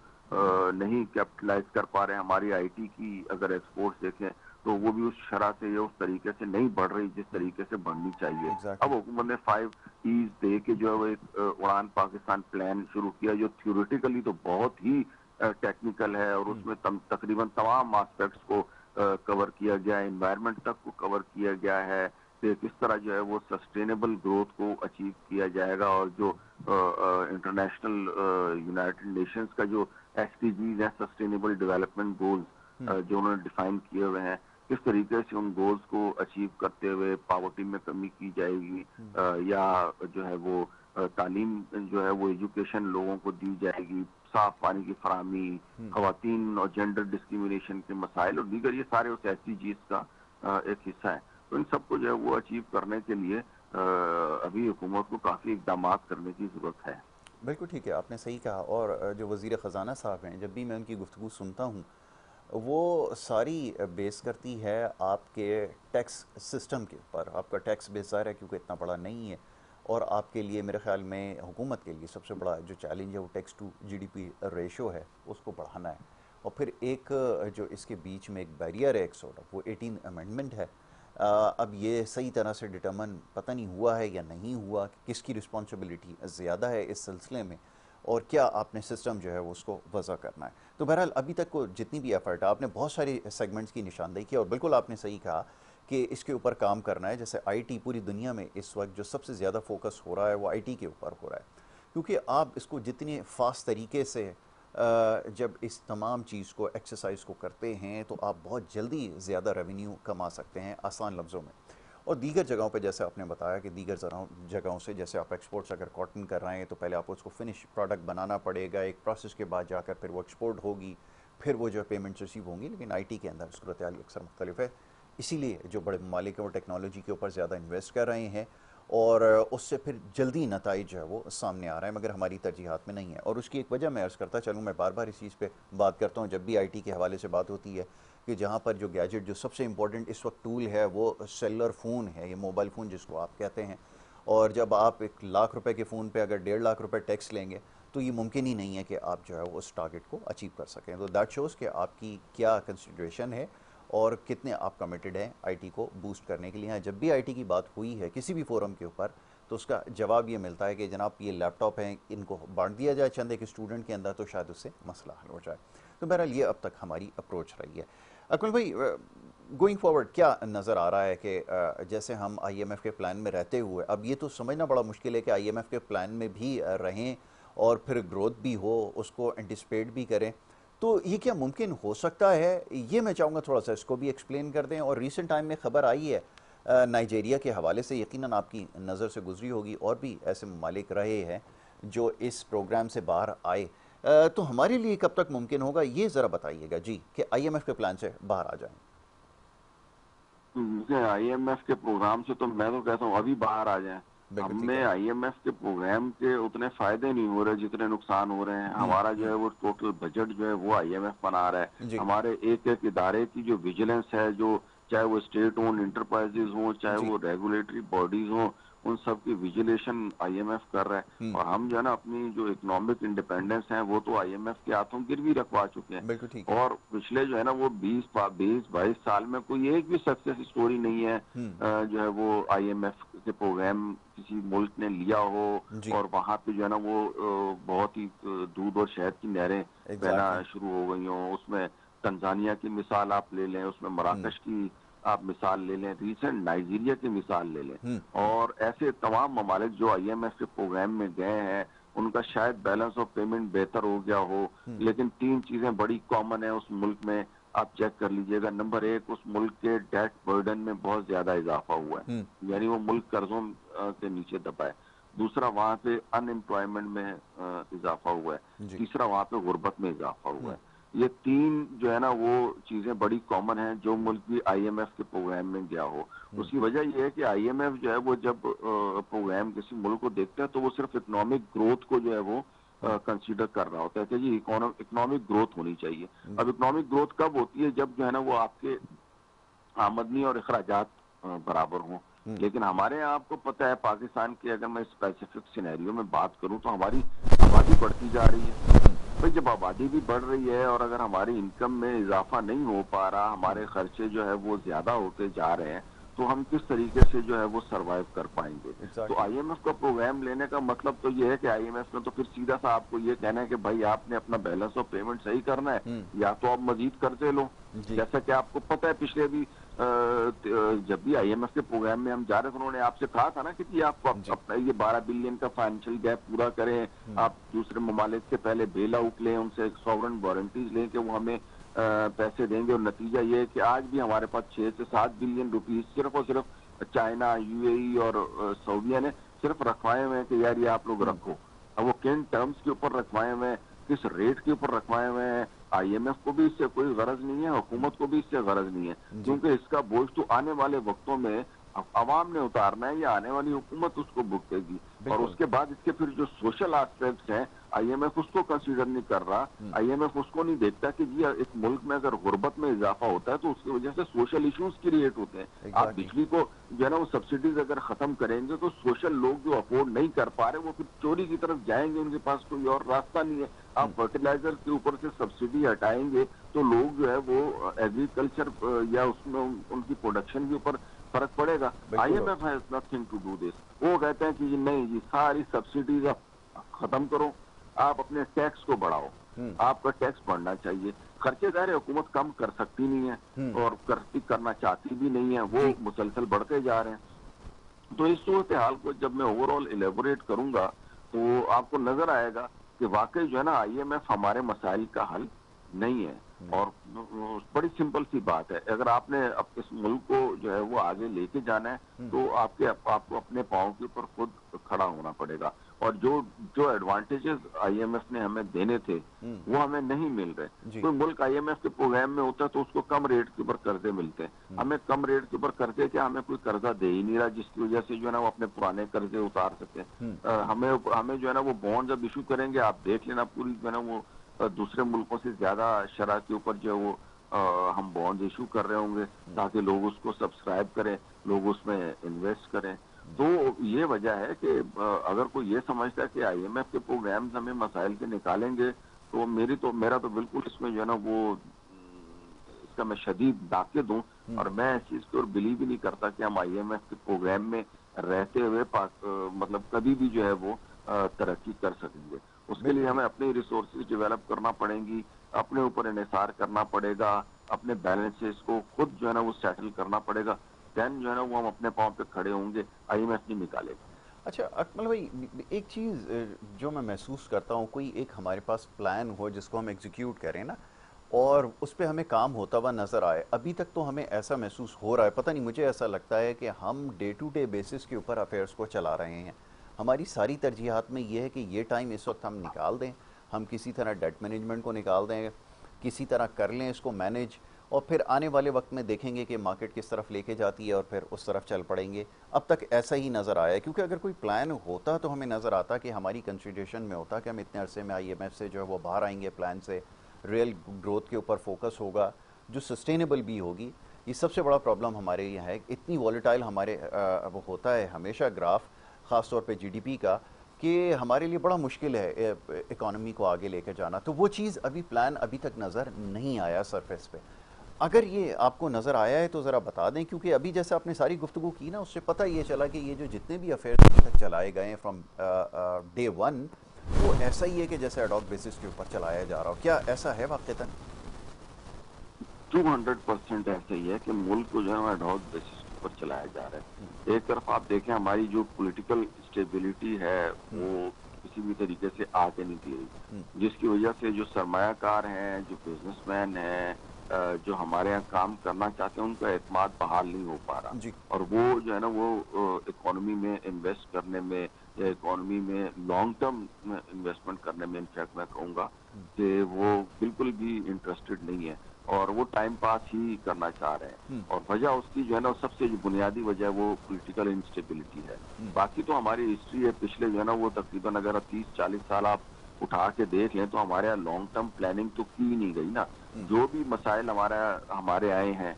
نہیں کیپٹلائز کر پا رہے ہیں. ہماری آئی ٹی کی اگر ایکسپورٹس دیکھیں تو وہ بھی اس شرح سے یا اس طریقے سے نہیں بڑھ رہی جس طریقے سے بڑھنی چاہیے. اب حکومت نے 5 E's دے کے جو ہے وہ ایک اڑان پاکستان پلان شروع کیا, جو تھیوریٹیکلی تو بہت ہی ٹیکنیکل ہے, اور اس میں تقریباً تمام آسپیکٹس کو کور کیا گیا ہے. انوائرمنٹ تک کو کور کیا گیا ہے کہ کس طرح جو ہے وہ سسٹینیبل گروتھ کو اچیو کیا جائے گا, اور جو انٹرنیشنل یونائٹڈ نیشنز کا جو SDGs ہیں, سسٹینیبل ڈیولپمنٹ گولز جو انہوں نے ڈیفائن کیے ہوئے ہیں, کس طریقے سے ان گولز کو اچیو کرتے ہوئے پاورٹی میں کمی کی جائے گی, یا جو ہے وہ تعلیم جو ہے وہ ایجوکیشن لوگوں کو دی جائے گی, صاف پانی کی فراہمی, خواتین اور جینڈر ڈسکریمنیشن کے مسائل اور دیگر, یہ سارے اس SDGs کا ایک حصہ ہے. تو ان سب کو جو ہے وہ اچیو کرنے کے لیے ابھی حکومت کو کافی اقدامات کرنے کی ضرورت ہے. بالکل ٹھیک ہے, آپ نے صحیح کہا. اور جو وزیر خزانہ صاحب ہیں, جب بھی میں ان کی گفتگو سنتا ہوں وہ ساری بیس کرتی ہے آپ کے ٹیکس سسٹم کے اوپر. آپ کا ٹیکس بیس ظاہر ہے کیونکہ اتنا بڑا نہیں ہے, اور آپ کے لیے میرے خیال میں حکومت کے لیے سب سے بڑا جو چیلنج ہے وہ ٹیکس ٹو GDP ریشو ہے, اس کو بڑھانا ہے. اور پھر ایک جو اس کے بیچ میں ایک بیریئر ہے ایک سورٹ آف, وہ 18 امینڈمنٹ ہے. اب یہ صحیح طرح سے ڈٹرمن پتہ نہیں ہوا ہے یا نہیں ہوا کہ کس کی رسپانسبلٹی زیادہ ہے اس سلسلے میں, اور کیا آپ نے سسٹم جو ہے وہ اس کو وضع کرنا ہے. تو بہرحال ابھی تک کو جتنی بھی ایفرٹ ہے, آپ نے بہت ساری سیگمنٹس کی نشاندہی کی, اور بالکل آپ نے صحیح کہا کہ اس کے اوپر کام کرنا ہے. جیسے IT پوری دنیا میں اس وقت جو سب سے زیادہ فوکس ہو رہا ہے وہ IT کے اوپر ہو رہا ہے. کیونکہ آپ اس کو جتنے فاسٹ طریقے سے جب اس تمام چیز کو ایکسرسائز کو کرتے ہیں تو آپ بہت جلدی زیادہ ریونیو کما سکتے ہیں آسان لفظوں میں. اور دیگر جگہوں پہ جیسے آپ نے بتایا کہ دیگر جگہوں سے جیسے آپ ایکسپورٹس اگر کاٹن کر رہے ہیں تو پہلے آپ اس کو فنش پروڈکٹ بنانا پڑے گا, ایک پروسیس کے بعد جا کر پھر وہ ایکسپورٹ ہوگی, پھر وہ جو ہے پیمنٹس ریسیو ہوں گی. لیکن آئی ٹی کے اندر صورتحال اکثر مختلف ہے, اسی لیے جو بڑے ممالک ہیں وہ ٹیکنالوجی کے اوپر زیادہ انویسٹ کر رہے ہیں اور اس سے پھر جلدی نتائج جو ہے وہ سامنے آ رہے ہیں, مگر ہماری ترجیحات میں نہیں ہے. اور اس کی ایک وجہ میں عرض کرتا چلوں, میں بار بار اس چیز پہ بات کرتا ہوں جب بھی آئی ٹی کے حوالے سے بات ہوتی ہے, کہ جہاں پر جو گیجٹ جو سب سے امپورٹنٹ اس وقت ٹول ہے وہ سیلولر فون ہے, یہ موبائل فون جس کو آپ کہتے ہیں. اور جب آپ 1,00,000 روپے کے فون پہ اگر 1.5 لاکھ روپے ٹیکس لیں گے تو یہ ممکن ہی نہیں ہے کہ آپ جو ہے وہ اس ٹارگٹ کو اچیو کر سکیں. تو دیٹ شوز کہ آپ کی کیا کنسیڈریشن ہے اور کتنے آپ کمیٹڈ ہیں آئی ٹی کو بوسٹ کرنے کے لیے. جب بھی آئی ٹی کی بات ہوئی ہے کسی بھی فورم کے اوپر تو اس کا جواب یہ ملتا ہے کہ جناب یہ لیپ ٹاپ ہیں, ان کو بانٹ دیا جائے چند ایک اسٹوڈنٹ کے اندر تو شاید اس سے مسئلہ حل ہو جائے. تو بہرحال یہ اب تک ہماری اپروچ رہی ہے. اکمل بھائی, گوئنگ فارورڈ کیا نظر آ رہا ہے کہ جیسے ہم آئی ایم ایف کے پلان میں رہتے ہوئے, اب یہ تو سمجھنا بڑا مشکل ہے کہ آئی ایم ایف کے پلان میں بھی رہیں اور پھر گروتھ بھی ہو, اس کو انٹیسپیٹ بھی کریں, تو یہ کیا ممکن ہو سکتا ہے؟ یہ میں چاہوں گا تھوڑا سا اس کو بھی ایکسپلین کر دیں. اور ریسنٹ ٹائم میں خبر آئی ہے نائجیریا کے حوالے سے, یقیناً آپ کی نظر سے گزری ہوگی, اور بھی ایسے ممالک رہے ہیں جو اس پروگرام سے باہر آئے, تو ہمارے لیے کب تک ممکن ہوگا یہ ذرا بتائیے گا جی, کہ آئی ایم ایف کے پلان سے باہر آ جائیں. آئی ایم ایف کے پروگرام سے تو میں تو کہتا ہوں ابھی باہر آ جائیں. بالکل ٹھیک ہمیں ہے. آئی ایم ایف کے پروگرام کے اتنے فائدے نہیں ہو رہے جتنے نقصان ہو رہے ہیں. ہمارا جو ہے وہ ٹوٹل بجٹ جو ہے وہ آئی ایم ایف بنا رہا ہے. جی ہمارے ایک ایک ادارے کی جو ویجیلنس ہے, جو چاہے وہ اسٹیٹ اون انٹرپرائزز ہوں, چاہے جی وہ ریگولیٹری باڈیز ہوں, ان سب کی ویجیلیشن آئی ایم ایف کر رہا ہے. اور ہم جو ہے نا اپنی جو اکنامک انڈیپینڈنس ہے وہ تو آئی ایم ایف کے ہاتھوں گروی رکھوا چکے ہیں. بالکل ٹھیک ہے. اور پچھلے جو ہے نا وہ 20-22 سال میں کوئی ایک بھی سکسیس اسٹوری نہیں ہے جو ہے وہ آئی ایم ایف کے پروگرام کسی ملک نے لیا ہو جی اور وہاں پہ جو ہے نا وہ بہت ہی دودھ اور شہد کی نہریں بہنا ایگزیکٹلی. شروع ہو گئی ہوں. اس میں تنزانیہ کی مثال آپ لے لیں, اس میں مراکش کی آپ مثال لے لیں, ریسنٹ نائجیریا کی مثال لے لیں, اور ایسے تمام ممالک جو آئی ایم ایف کے پروگرام میں گئے ہیں ان کا شاید بیلنس آف پیمنٹ بہتر ہو گیا ہو, لیکن 3 چیزیں بڑی کامن ہیں اس ملک میں. آپ چیک کر لیجئے گا. نمبر 1, اس ملک کے ڈیٹ برڈن میں بہت زیادہ اضافہ ہوا ہے, یعنی وہ ملک قرضوں کے نیچے دبا ہے. دوسرا, وہاں پہ ان امپلائمنٹ میں اضافہ ہوا ہے. جی تیسرا, وہاں پہ غربت میں اضافہ ہوا ہے. یہ 3 جو ہے نا وہ چیزیں بڑی کامن ہیں جو ملک بھی آئی ایم ایف کے پروگرام میں گیا ہو. اس کی وجہ یہ ہے کہ آئی ایم ایف جو ہے وہ جب پروگرام کسی ملک کو دیکھتا ہے تو وہ صرف اکنامک گروتھ کو جو ہے وہ کنسیڈر کر رہا ہوتا ہے کہ جی اکنامک گروتھ ہونی چاہیے. اب اکنامک گروتھ کب ہوتی ہے؟ جب جو ہے نا وہ آپ کے آمدنی اور اخراجات برابر ہوں. لیکن ہمارے یہاں آپ کو پتہ ہے پاکستان کی اگر میں اسپیسیفک سینیریو میں بات کروں تو ہماری آبادی بڑھتی جا رہی ہے. بھائی جب آبادی بھی بڑھ رہی ہے اور اگر ہماری انکم میں اضافہ نہیں ہو پا رہا, ہمارے خرچے جو ہے وہ زیادہ ہوتے جا رہے ہیں, تو ہم کس طریقے سے جو ہے وہ سروائیو کر پائیں گے؟ تو ایگزیکٹلی. آئی ایم ایف کا پروگرام لینے کا مطلب تو یہ ہے کہ آئی ایم ایف نے تو پھر سیدھا سا آپ کو یہ کہنا ہے کہ بھائی آپ نے اپنا بیلنس آف پیمنٹ صحیح کرنا ہے یا تو آپ مزید قرضے لو. جی جیسا کہ آپ کو پتہ ہے پچھلے بھی جب بھی آئی ایم ایف کے پروگرام میں ہم جا رہے تھے انہوں نے آپ سے کہا تھا نا کہ آپ کو جی اپنا یہ 12 بلین کا فائنینشیل گیپ پورا کریں, آپ دوسرے ممالک سے پہلے بیل آؤٹ لیں, ان سے سوورن وارنٹیز لیں کہ وہ ہمیں پیسے دیں گے. اور نتیجہ یہ ہے کہ آج بھی ہمارے پاس 6 سے 7 بلین روپیز صرف اور صرف چائنا, یو اے ای اور سعودیہ نے صرف رکھوائے ہوئے ہیں کہ یار یہ آپ لوگ رکھو. اب وہ کن ٹرمز کے اوپر رکھوائے ہوئے ہیں, کس ریٹ کے اوپر رکھوائے ہوئے ہیں, آئی ایم ایف کو بھی اس سے کوئی غرض نہیں ہے, حکومت کو بھی اس سے غرض نہیں ہے, جی کیونکہ اس کا بوجھ تو آنے والے وقتوں میں عوام نے اتارنا ہے یا آنے والی حکومت اس کو بھگتے گی. اور بالکل. اس کے بعد اس کے پھر جو سوشل آسپیکٹس ہیں آئی ایم ایف اس کو کنسیڈر نہیں کر رہا. آئی ایم ایف اس کو نہیں دیکھتا کہ جی ایک ملک میں اگر غربت میں اضافہ ہوتا ہے تو اس کی وجہ سے سوشل ایشوز کریٹ ہوتے ہیں. آپ ایگزیکٹلی. بجلی کو جو ہے نا وہ سبسڈیز اگر ختم کریں گے تو سوشل لوگ جو افورڈ نہیں کر پا رہے وہ پھر چوری کی طرف جائیں گے, ان کے پاس کوئی اور راستہ نہیں ہے. آپ فرٹیلائزر کے اوپر سے سبسڈی ہٹائیں گے تو لوگ جو ہے وہ ایگریکلچر یا اس میں ان کی پروڈکشن کے اوپر فرق پڑے گا. I M F has nothing to do this. وہ کہتے ہیں کہ جی نہیں جی ساری سبسڈیز ختم کرو, آپ اپنے ٹیکس کو بڑھاؤ, آپ کا ٹیکس بڑھنا چاہیے. خرچے ظاہر حکومت کم کر سکتی نہیں ہے اور کرنا چاہتی بھی نہیں ہے, وہ مسلسل بڑھتے جا رہے ہیں. تو اس صورتحال کو جب میں اوور آل ایلیبوریٹ کروں گا تو آپ کو نظر آئے گا کہ واقعی جو ہے نا آئی ایم ایف ہمارے مسائل کا حل نہیں ہے. اور بڑی سمپل سی بات ہے, اگر آپ نے اس ملک کو جو ہے وہ آگے لے کے جانا ہے تو آپ کو اپنے پاؤں کے اوپر خود کھڑا ہونا پڑے گا. اور جو ایڈوانٹیجز آئی ایم ایف نے ہمیں دینے تھے وہ ہمیں نہیں مل رہے. کوئی ملک آئی ایم ایف کے پروگرام میں ہوتا ہے تو اس کو کم ریٹ کے اوپر قرضے ملتے ہیں, ہمیں کم ریٹ کے اوپر قرضے کیا, ہمیں کوئی قرضہ دے ہی نہیں رہا جس کی وجہ سے جو ہے نا وہ اپنے پرانے قرضے اتار سکیں. ہمیں جو ہے نا وہ بانڈ جب ایشو کریں گے, آپ دیکھ لینا پوری جو ہے نا وہ دوسرے ملکوں سے زیادہ شرح کے اوپر جو ہے وہ ہم بانڈ ایشو کر رہے ہوں گے تاکہ لوگ اس کو سبسکرائب کریں, لوگ اس میں انویسٹ کریں. تو یہ وجہ ہے کہ اگر کوئی یہ سمجھتا ہے کہ آئی ایم ایف کے پروگرامز ہمیں مسائل کے نکالیں گے تو میرا تو بالکل اس میں جو ہے نا وہ اس کا میں شدید ڈاکے دوں, اور میں اس چیز کی اور بلیو ہی نہیں کرتا کہ ہم آئی ایم ایف کے پروگرام میں رہتے ہوئے مطلب کبھی بھی جو ہے وہ ترقی کر سکیں گے. اس کے لیے ہمیں اپنی ریسورسز ڈیولپ کرنا پڑیں گی, اپنے اوپر انحصار کرنا پڑے گا, اپنے بیلنسز کو خود جو ہے نا وہ سیٹل کرنا پڑے گا. دین جو ہے نا وہ ہم اپنے پاؤں پہ کھڑے ہوں گے, آئی ایم ایف نہیں نکالے گا. اچھا اکمل بھائی, ایک چیز جو میں محسوس کرتا ہوں, کوئی ایک ہمارے پاس پلان ہو جس کو ہم ایگزیکیوٹ کریں نا, اور اس پہ ہمیں کام ہوتا ہوا نظر آئے. ابھی تک تو ہمیں ایسا محسوس ہو رہا ہے, پتہ نہیں مجھے ایسا لگتا ہے کہ ہم ڈے ٹو ڈے بیسس کے اوپر افیئرس کو چلا رہے ہیں. ہماری ساری ترجیحات میں یہ ہے کہ یہ ٹائم اس وقت ہم نکال دیں, ہم کسی طرح ڈیٹ مینجمنٹ کو نکال دیں, کسی طرح کر لیں اس کو مینیج, اور پھر آنے والے وقت میں دیکھیں گے کہ مارکیٹ کس طرف لے کے جاتی ہے اور پھر اس طرف چل پڑیں گے. اب تک ایسا ہی نظر آیا ہے, کیونکہ اگر کوئی پلان ہوتا تو ہمیں نظر آتا کہ ہماری کنسیڈریشن میں ہوتا کہ ہم اتنے عرصے میں آئی ایم ایف سے جو ہے وہ باہر آئیں گے, پلان سے ریئل گروتھ کے اوپر فوکس ہوگا جو سسٹینیبل بھی ہوگی. یہ سب سے بڑا پرابلم ہمارے یہاں ہے, اتنی والیٹائل ہمارے وہ ہوتا ہے ہمیشہ گراف, خاص طور پہ جی ڈی پی کا, کہ ہمارے لیے بڑا مشکل ہے اکانومی کو آگے لے کے جانا. تو وہ چیز پلان ابھی تک نظر نہیں آیا سرفیس پہ. اگر یہ آپ کو نظر آیا ہے تو ذرا بتا دیں, کیونکہ ابھی جیسے آپ نے ساری گفتگو کی نا, اس سے پتہ یہ چلا کہ یہ جو جتنے بھی افیئرس ابھی تک چلائے گئے ہیں فرام ڈے ون, وہ ایسا ہی ہے کہ جیسے ایڈاک بیسس کے اوپر چلایا جا رہا ہو. کیا ایسا ہے واقعتاً؟ 200% ایسا ہی ہے کہ ملک کو جو ہے ایڈاک بیسس کے اوپر چلایا جا رہا ہے. ایک طرف آپ دیکھیں ہماری جو پولیٹیکل اسٹیبلٹی ہے وہ کسی بھی طریقے سے آگے نہیں دی رہی, جس کی وجہ سے جو سرمایہ کار ہیں, جو بزنس مین ہیں, جو ہمارے یہاں کام کرنا چاہتے ہیں, ان کا اعتماد بحال نہیں ہو پا رہا. اور وہ جو ہے نا وہ اکانومی میں انویسٹ کرنے میں یا اکانومی میں لانگ ٹرم انویسٹمنٹ کرنے میں انفیکٹ میں کہوں گا کہ وہ بالکل بھی انٹرسٹڈ نہیں ہے, اور وہ ٹائم پاس ہی کرنا چاہ رہے ہیں. اور وجہ اس کی جو ہے نا سب سے جو بنیادی وجہ ہے وہ پولیٹیکل انسٹیبلٹی ہے. باقی تو ہماری ہسٹری ہے پچھلے جو ہے نا وہ تقریباً اگر 30-40 سال آپ اٹھا کے دیکھ لیں تو ہمارے یہاں لانگ ٹرم پلاننگ تو کی نہیں گئی نا. جو بھی مسائل ہمارے آئے ہیں,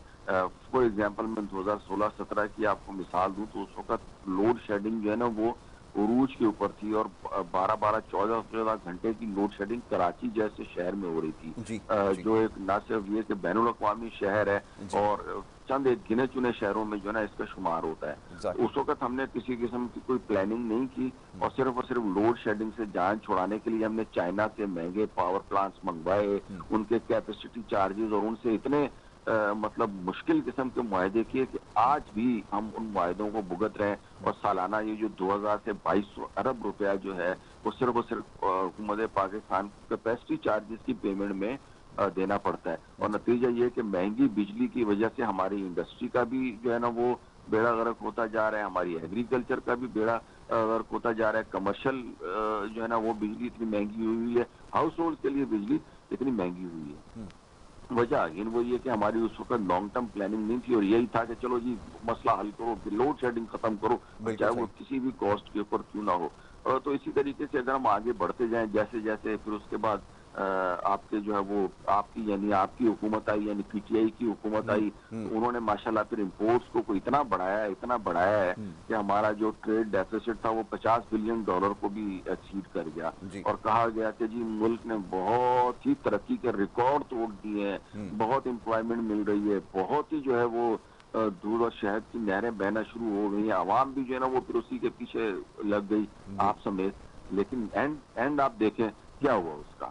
فور ایگزامپل میں 2016-17 کی آپ کو مثال دوں تو اس وقت لوڈ شیڈنگ جو ہے نا وہ عروج کے اوپر تھی, اور 12-14 گھنٹے کی لوڈ شیڈنگ کراچی جیسے شہر میں ہو رہی تھی, جو ایک نہ صرف یہ کہ بین الاقوامی شہر ہے اور چند ایک گنے چنے شہروں میں جو ہے نا اس کا شمار ہوتا ہے. اس وقت ہم نے کسی قسم کی کوئی پلاننگ نہیں کی, اور صرف لوڈ شیڈنگ سے جان چھڑانے کے لیے ہم نے چائنا سے مہنگے پاور پلانٹس منگوائے, ان کے کیپیسٹی چارجز اور ان سے اتنے مطلب مشکل قسم کے معاہدے کیے کہ آج بھی ہم ان معاہدوں کو بھگت رہے ہیں. اور سالانہ یہ جو 2000 سے 2200 ارب روپیہ جو ہے وہ صرف حکومت پاکستان کیپیسٹی چارجز کی پیمنٹ میں دینا پڑتا ہے. اور نتیجہ یہ کہ مہنگی بجلی کی وجہ سے ہماری انڈسٹری کا بھی جو ہے نا وہ بیڑا غرق ہوتا جا رہا ہے, ہماری ایگریکلچر کا بھی بیڑا غرق ہوتا جا رہا ہے. کمرشل جو ہے نا وہ بجلی اتنی مہنگی ہوئی ہے, ہاؤس ہولڈ کے لیے بجلی اتنی مہنگی ہوئی ہے. وجہ اگین وہ یہ کہ ہماری اس وقت لانگ ٹرم پلاننگ نہیں تھی, اور یہی تھا کہ چلو جی مسئلہ حل کرو, لوڈ شیڈنگ ختم کرو, چاہے وہ کسی بھی کاسٹ کے اوپر کیوں نہ ہو. تو اسی طریقے سے اگر ہم آگے بڑھتے جائیں جیسے جیسے پھر اس کے بعد آپ کے جو ہے وہ آپ کی حکومت آئی, یعنی پی ٹی آئی کی حکومت آئی, تو انہوں نے ماشاءاللہ پھر امپورٹس کو اتنا بڑھایا ہے کہ ہمارا جو ٹریڈ ڈیفیسٹ تھا وہ $50 بلین کو بھی ایکسیڈ کر گیا, اور کہا گیا کہ جی ملک نے بہت ہی ترقی کے ریکارڈ توڑ دیے ہیں, بہت امپلائمنٹ مل رہی ہے, بہت ہی جو ہے وہ دودھ اور شہد کی نہریں بہنا شروع ہو گئی ہیں, عوام بھی جو ہے نا وہ پھر اسی کے پیچھے لگ گئی آپ سمیت. لیکن اینڈ آپ دیکھیں کیا ہوا اس کا,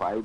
5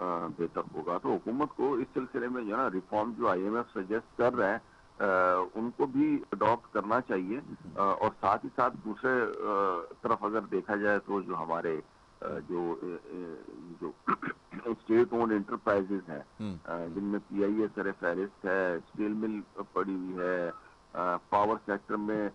بہتر ہوگا. تو حکومت کو اس سلسلے میں جو ہے نا ریفارم جو آئی ایم ایف سجیسٹ کر رہے ہیں ان کو بھی اڈاپٹ کرنا چاہیے, اور ساتھ ہی ساتھ دوسرے طرف اگر دیکھا جائے تو جو ہمارے جو اسٹیٹ اونڈ انٹرپرائزز ہیں جن میں پی آئی اے سر فہرست ہے, اسٹیل مل پڑی ہوئی ہے, پاور سیکٹر میں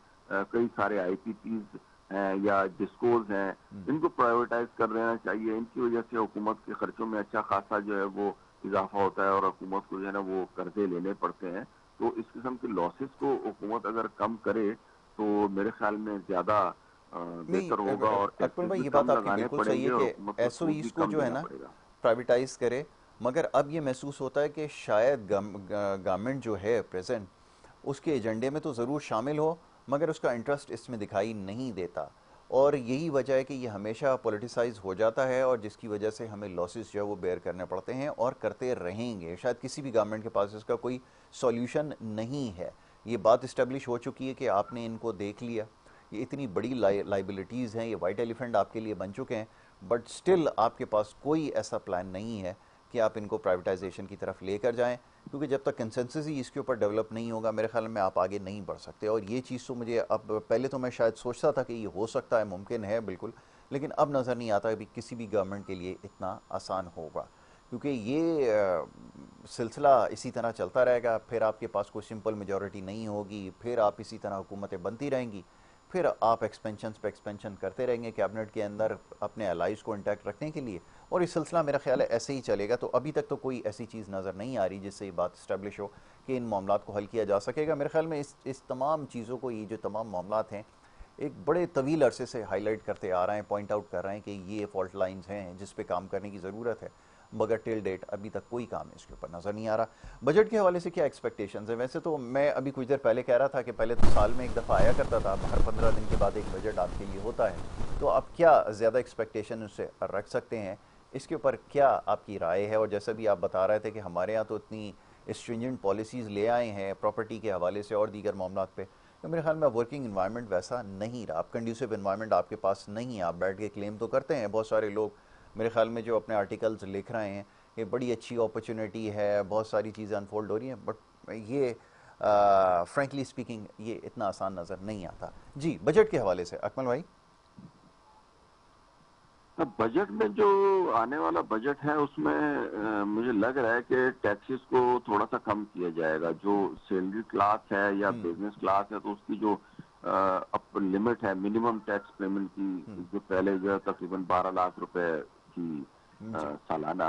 کئی سارے آئی پی پیز ہیں یا ڈسکوز ہیں, ان کو پرائیویٹائز کر لینا چاہیے. ان کی وجہ سے حکومت کے خرچوں میں اچھا خاصا جو ہے وہ اضافہ ہوتا ہے اور حکومت کو جو ہے نا وہ قرضے لینے پڑتے ہیں. تو اس قسم کے لاسز کو حکومت اگر کم کرے تو میرے خیال میں زیادہ بہتر ہوگا, اور اکمل ٹیکسز بھائی بھی یہ بات کم آپ کی لگانے بالکل پڑیں صحیح گے ہے اور کہ حکومت کو ایس او سود بھی ایز کو کم جو ہے دینا نا پڑے گا. پرائیویٹائز کرے, مگر اب یہ محسوس ہوتا ہے کہ شاید گورنمنٹ جو ہے پریزنٹ اس کے ایجنڈے میں تو ضرور شامل ہو, مگر اس کا انٹرسٹ اس میں دکھائی نہیں دیتا, اور یہی وجہ ہے کہ یہ ہمیشہ پولیٹیسائز ہو جاتا ہے, اور جس کی وجہ سے ہمیں لاسز جو ہے وہ بیئر کرنے پڑتے ہیں اور کرتے رہیں گے. شاید کسی بھی گورنمنٹ کے پاس اس کا کوئی سولوشن نہیں ہے. یہ بات اسٹیبلش ہو چکی ہے کہ آپ نے ان کو دیکھ لیا, یہ اتنی بڑی لائبلٹیز ہیں, یہ وائٹ ایلیفنٹ آپ کے لیے بن چکے ہیں, بٹ سٹل آپ کے پاس کوئی ایسا پلان نہیں ہے کہ آپ ان کو پرائیویٹائزیشن کی طرف لے کر جائیں, کیونکہ جب تک کنسنسس ہی اس کے اوپر ڈیولپ نہیں ہوگا میرے خیال میں آپ آگے نہیں بڑھ سکتے. اور یہ چیز تو مجھے اب, پہلے تو میں شاید سوچتا تھا کہ یہ ہو سکتا ہے, ممکن ہے بالکل, لیکن اب نظر نہیں آتا کہ کسی بھی گورنمنٹ کے لیے اتنا آسان ہوگا, کیونکہ یہ سلسلہ اسی طرح چلتا رہے گا. پھر آپ کے پاس کوئی سمپل میجورٹی نہیں ہوگی, پھر آپ اسی طرح حکومتیں بنتی رہیں گی, پھر آپ ایکسپینشنز پہ ایکسپینشن کرتے رہیں گے کیبنٹ کے اندر اپنے الائز کو انٹیکٹ رکھنے کے لیے, اور یہ سلسلہ میرا خیال ہے ایسے ہی چلے گا. تو ابھی تک تو کوئی ایسی چیز نظر نہیں آ رہی جس سے یہ بات اسٹیبلش ہو کہ ان معاملات کو حل کیا جا سکے گا. میرے خیال میں اس تمام چیزوں کو, یہ جو تمام معاملات ہیں ایک بڑے طویل عرصے سے ہائی لائٹ کرتے آ رہے ہیں, پوائنٹ آؤٹ کر رہے ہیں کہ یہ فالٹ لائنز ہیں جس پہ کام کرنے کی ضرورت ہے, مگر ٹل ڈیٹ ابھی تک کوئی کام اس کے اوپر نظر نہیں آ رہا. بجٹ کے حوالے سے کیا ایکسپیکٹیشنز ہیں؟ ویسے تو میں ابھی کچھ دیر پہلے کہہ رہا تھا کہ پہلے تو سال میں ایک دفعہ آیا کرتا تھا, اب ہر 15 دن کے بعد ایک بجٹ آپ کے لیے ہوتا ہے, تو آپ کیا زیادہ ایکسپیکٹیشن اس سے رکھ سکتے ہیں؟ اس کے اوپر کیا آپ کی رائے ہے؟ اور جیسا بھی آپ بتا رہے تھے کہ ہمارے یہاں تو اتنی اسٹرینجنٹ پالیسیز لے آئے ہیں پراپرٹی کے حوالے سے اور دیگر معاملات پہ, تو میرے خیال میں ورکنگ انوائرمنٹ ویسا نہیں رہا. اب کنڈیوسیو انوائرمنٹ آپ کے پاس نہیں ہے. آپ بیٹھ کے کلیم تو کرتے ہیں بہت سارے لوگ, میرے خیال میں جو اپنے آرٹیکلز لکھ رہے ہیں کہ بڑی اچھی اپرچونیٹی ہے, بہت ساری چیزیں انفولڈ ہو رہی ہیں, بٹ یہ فرینکلی اسپیکنگ یہ اتنا آسان نظر نہیں آتا. جی بجٹ کے حوالے سے اکمل بھائی. بجٹ میں جو آنے والا بجٹ ہے اس میں مجھے لگ رہا ہے کہ ٹیکسز کو تھوڑا سا کم کیا جائے گا. جو سیلری کلاس ہے یا بزنس کلاس ہے تو اس کی جو اپ لمٹ ہے منیمم ٹیکس پیمنٹ کی, جو پہلے جو ہے تقریباً 12 لاکھ روپے کی جی سالانہ,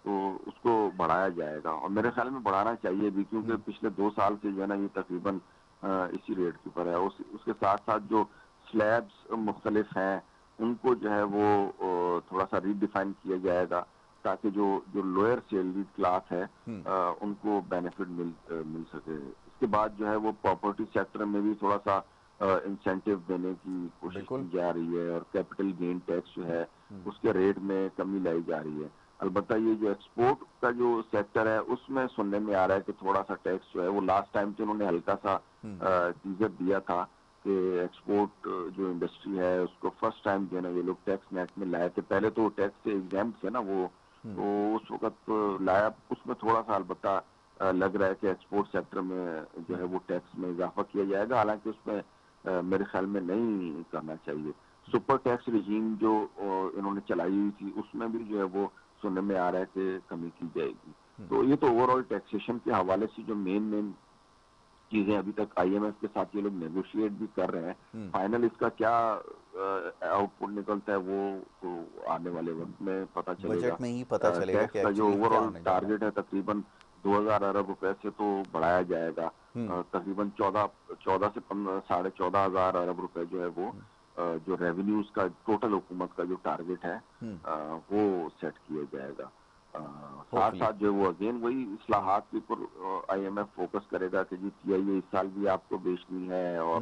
تو اس کو بڑھایا جائے گا, اور میرے خیال میں بڑھانا چاہیے بھی, کیونکہ پچھلے 2 سال سے جو ہے نا یہ تقریباً اسی ریٹ کے اوپر ہے. اس کے ساتھ ساتھ جو سلیبس مختلف ہیں ان کو جو ہے وہ تھوڑا سا ری ڈیفائن کیا جائے گا, تاکہ جو لوئر سیلری کلاس ہے ان کو بینیفٹ مل سکے. اس کے بعد جو ہے وہ پراپرٹی سیکٹر میں بھی تھوڑا سا انسینٹیو دینے کی کوشش بالکل. کی جا رہی ہے, اور کیپٹل گین ٹیکس جو ہے اس کے ریٹ میں کمی لائی جا رہی ہے. البتہ یہ جو ایکسپورٹ کا جو سیکٹر ہے اس میں سننے میں آ رہا ہے کہ تھوڑا سا ٹیکس جو ہے وہ لاسٹ ٹائم سے انہوں نے ہلکا سا ٹیزر دیا تھا کہ ایکسپورٹ جو انڈسٹری ہے اس کو فرسٹ ٹائم جو ہے نا یہ لوگ ٹیکس نیٹ میں لائے تھے. پہلے تو ٹیکس سے ایگزامپٹ تھے نا وہ, تو اس وقت لایا, اس میں تھوڑا سا البتہ لگ رہا ہے کہ ایکسپورٹ سیکٹر میں جو ہے وہ ٹیکس میں اضافہ کیا جائے گا, حالانکہ اس میں میرے خیال میں نہیں کرنا چاہیے. سپر ٹیکس رجیم جو انہوں نے چلائی ہوئی تھی اس میں بھی جو ہے وہ سننے میں آ رہا ہے کہ کمی کی جائے گی. تو یہ تو اوور آل ٹیکسیشن کے حوالے سے جو مین چیزیں ابھی تک آئی ایم ایف کے ساتھ یہ لوگ نیگوشیٹ بھی کر رہے ہیں. فائنل اس کا کیا آؤٹ پٹ نکلتا ہے وہ تو آنے والے وقت میں پتہ چلے گا. بجٹ میں ہی پتہ چلے گا کہ ٹیکس کا جو ایکچولی اوور کیا آل ہونے جا رہا ٹارگیٹ ہے تقریباً 2000 ارب روپے سے تو بڑھایا جائے گا, تقریباً 14 سے 14,500 ارب روپے جو ہے وہ جو ریونیوز کا ٹوٹل حکومت کا جو ٹارگیٹ ہے وہ سیٹ کیا جائے گا. ساتھ ہوپفلی. ساتھ جو وہ اگین وہی اصلاحات کے اوپر آئی ایم ایف فوکس کرے گا کہ جی ٹی آئی اے اس سال بھی آپ کو بیچنی ہے, اور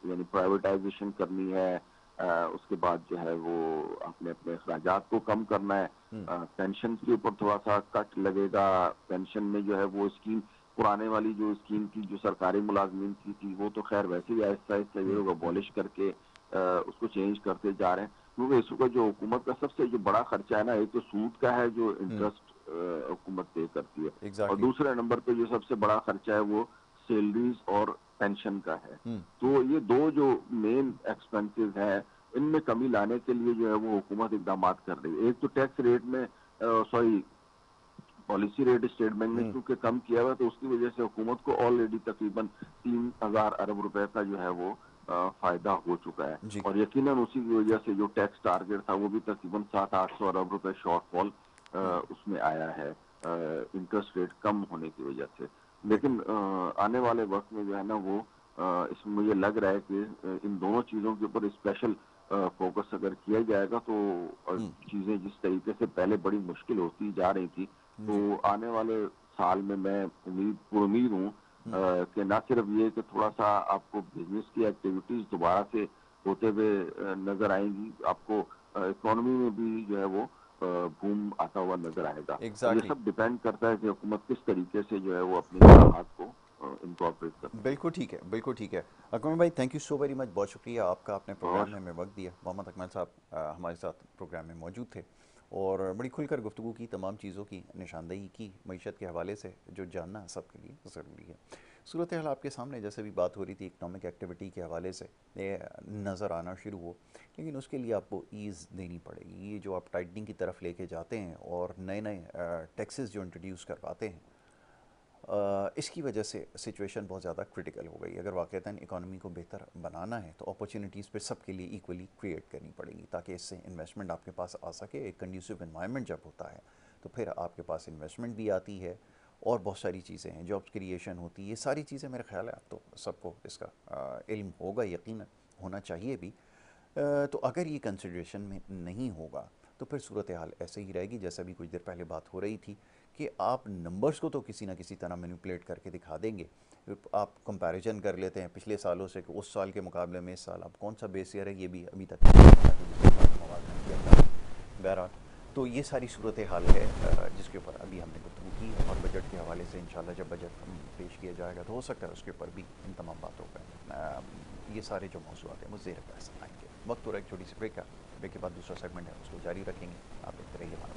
یعنی پرائیویٹائزیشن کرنی ہے. اس کے بعد جو ہے وہ اپنے اخراجات کو کم کرنا ہے. پینشن کے اوپر تھوڑا سا کٹ لگے گا. پینشن میں جو ہے وہ اسکیم پرانے والی جو اسکیم کی جو سرکاری ملازمین کی تھی وہ تو خیر ویسے ہی آہستہ آہستہ یہ لوگ ابالش کر کے اس کو چینج کرتے جا رہے ہیں, کیونکہ اس کا جو حکومت کا سب سے جو بڑا خرچہ ہے نا, ایک تو سود کا ہے جو انٹرسٹ حکومت پے کرتی ہے. Exactly. اور دوسرے نمبر پہ جو سب سے بڑا خرچہ ہے وہ سیلریز اور پینشن کا ہے. تو یہ دو جو مین ایکسپینسز ہیں ان میں کمی لانے کے لیے جو ہے وہ حکومت اقدامات کر رہی ہے. ایک تو ٹیکس ریٹ میں پالیسی ریٹ اسٹیٹ بینک نے کیونکہ کم کیا ہوا تو اس کی وجہ سے حکومت کو آلریڈی تقریباً 3,000 ارب روپے کا جو ہے وہ فائدہ ہو چکا ہے. جی. اور یقیناً اسی کی وجہ سے جو ٹیکس ٹارگیٹ تھا وہ بھی تقریباً 700-800 ارب روپے شارٹ فال اس میں آیا ہے انٹرسٹ ریٹ کم ہونے کی وجہ سے. لیکن آنے والے وقت میں جو ہے نا وہ اس میں مجھے لگ رہا ہے کہ ان دونوں چیزوں کے اوپر اسپیشل فوکس اگر کیا جائے گا تو چیزیں جس طریقے سے پہلے بڑی مشکل ہوتی جا رہی تھی تو آنے والے سال میں امید ہوں کہ نہ صرف یہ کہ تھوڑا سا آپ کو بزنس کی ایکٹیویٹیز دوبارہ سے ہوتے ہوئے نظر آئیں گی, آپ کو اکانومی میں بھی جو ہے وہ بوم آتا ہوا نظر آئے گا. یہ سب ڈیپینڈ کرتا ہے کہ حکومت کس طریقے سے جو ہے وہ اپنی اصلاحات کو انکارپوریٹ کرتا ہے. بالکل ٹھیک ہے, بالکل ٹھیک ہے. اکمل بھائی thank you so very much, بہت شکریہ آپ کا, آپ نے پروگرام میں ہمیں وقت دیا. محمد اکمل صاحب ہمارے ساتھ پروگرام میں موجود تھے اور بڑی کھل کر گفتگو کی, تمام چیزوں کی نشاندہی کی معیشت کے حوالے سے جو جاننا سب کے لیے ضروری ہے. صورتحال آپ کے سامنے جیسے بھی بات ہو رہی تھی اکنامک ایکٹیویٹی کے حوالے سے یہ نظر آنا شروع ہو, لیکن اس کے لیے آپ کو ایز دینی پڑے گی. یہ جو آپ ٹائٹننگ کی طرف لے کے جاتے ہیں اور نئے نئے ٹیکسز جو انٹروڈیوس کرواتے ہیں اس کی وجہ سے سچویشن بہت زیادہ کرٹیکل ہو گئی. اگر واقعتاً اکانومی کو بہتر بنانا ہے تو اپرچونیٹیز پہ سب کے لیے ایکولی کریٹ کرنی پڑیں گی تاکہ اس سے انویسٹمنٹ آپ کے پاس آ سکے. ایک کنڈیوسو انوائرمنٹ جب ہوتا ہے تو پھر آپ کے پاس انویسٹمنٹ بھی آتی ہے اور بہت ساری چیزیں ہیں, جابس کریشن ہوتی ہے. یہ ساری چیزیں میرے خیال ہے آپ تو سب کو اس کا علم ہوگا, یقیناً ہونا چاہیے بھی. تو اگر یہ کنسیڈریشن میں نہیں ہوگا تو پھر صورتحال ایسے ہی رہے گی جیسا بھی کچھ دیر پہلے بات ہو رہی تھی کہ آپ نمبرز کو تو کسی نہ کسی طرح مینیپولیٹ کر کے دکھا دیں گے. آپ کمپیریزن کر لیتے ہیں پچھلے سالوں سے کہ اس سال کے مقابلے میں اس سال آپ کون سا بیس ایئر ہے یہ بھی ابھی تک بہرحال. تو یہ ساری صورتحال ہے جس کے اوپر ابھی ہم نے گفتگو کی, اور بجٹ کے حوالے سے انشاءاللہ جب بجٹ پیش کیا جائے گا تو ہو سکتا ہے اس کے اوپر بھی ان تمام باتوں کا یہ سارے جو موضوعات ہیں وہ زیر بحث آئیں گے. وقت ہو رہا ہے ایک چھوٹی سی بریک کا, بریک کے بعد دوسرا سیگمنٹ ہے اس کو جاری رکھیں گے. آپ دیکھتے رہیے ہمارا